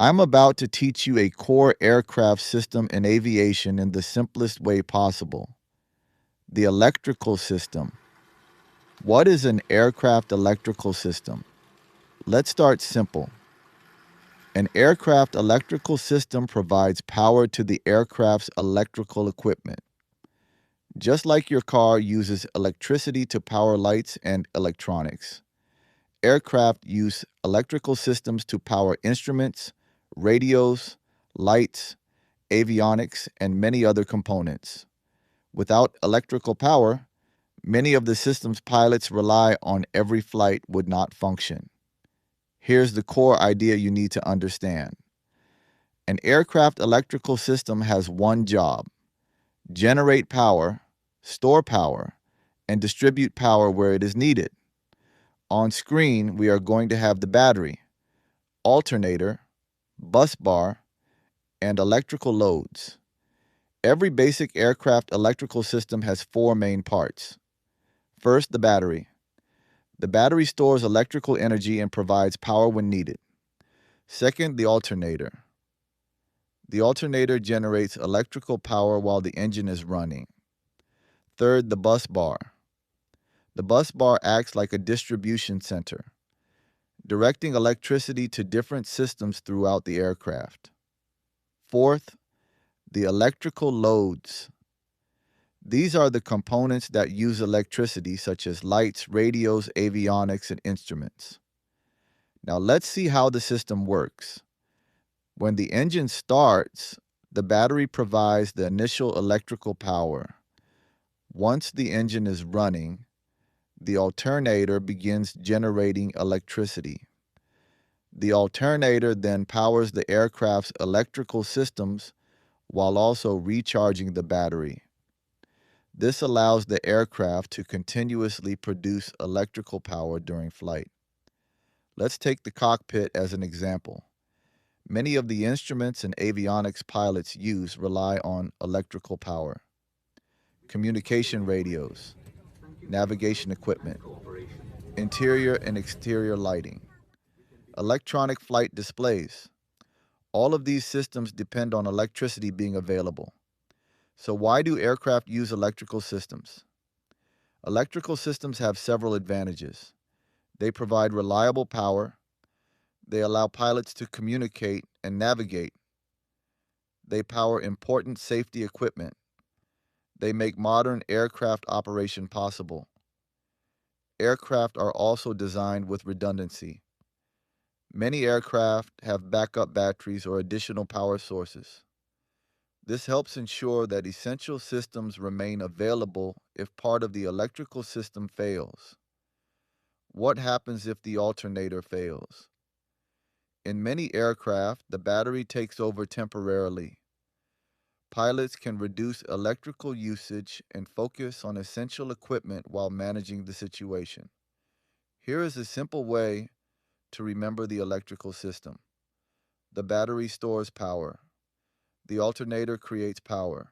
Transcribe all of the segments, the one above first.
I'm about to teach you a core aircraft system in aviation in the simplest way possible. The electrical system. What is an aircraft electrical system? Let's start simple. An aircraft electrical system provides power to the aircraft's electrical equipment. Just like your car uses electricity to power lights and electronics, aircraft use electrical systems to power instruments, radios, lights, avionics, and many other components. Without electrical power, many of the systems pilots rely on every flight would not function. Here's the core idea you need to understand. An aircraft electrical system has one job: generate power, store power, and distribute power where it is needed. On screen, we are going to have the battery, alternator, bus bar, and electrical loads. Every basic aircraft electrical system has four main parts. First, the battery. The battery stores electrical energy and provides power when needed. Second, the alternator. The alternator generates electrical power while the engine is running. Third, the bus bar. The bus bar acts like a distribution center, directing electricity to different systems throughout the aircraft. Fourth, the electrical loads. These are the components that use electricity, such as lights, radios, avionics, and instruments. Now let's see how the system works. When the engine starts, the battery provides the initial electrical power. Once the engine is running, the alternator begins generating electricity. The alternator then powers the aircraft's electrical systems while also recharging the battery. This allows the aircraft to continuously produce electrical power during flight. Let's take the cockpit as an example. Many of the instruments and avionics pilots use rely on electrical power. Communication radios, navigation equipment, interior and exterior lighting, electronic flight displays. All of these systems depend on electricity being available. So why do aircraft use electrical systems? Electrical systems have several advantages. They provide reliable power. They allow pilots to communicate and navigate. They power important safety equipment. They make modern aircraft operation possible. Aircraft are also designed with redundancy. Many aircraft have backup batteries or additional power sources. This helps ensure that essential systems remain available if part of the electrical system fails. What happens if the alternator fails? In many aircraft, the battery takes over temporarily. Pilots can reduce electrical usage and focus on essential equipment while managing the situation. Here is a simple way to remember the electrical system. The battery stores power. The alternator creates power.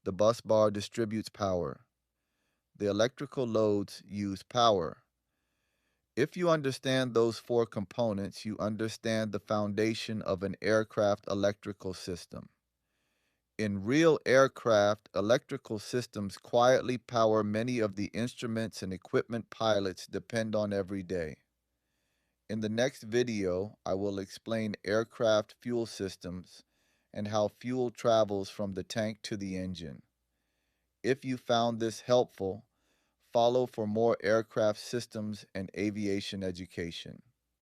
The bus bar distributes power. The electrical loads use power. If you understand those four components, you understand the foundation of an aircraft electrical system. In real aircraft, electrical systems quietly power many of the instruments and equipment pilots depend on every day. In the next video, I will explain aircraft fuel systems and how fuel travels from the tank to the engine. If you found this helpful, follow for more aircraft systems and aviation education.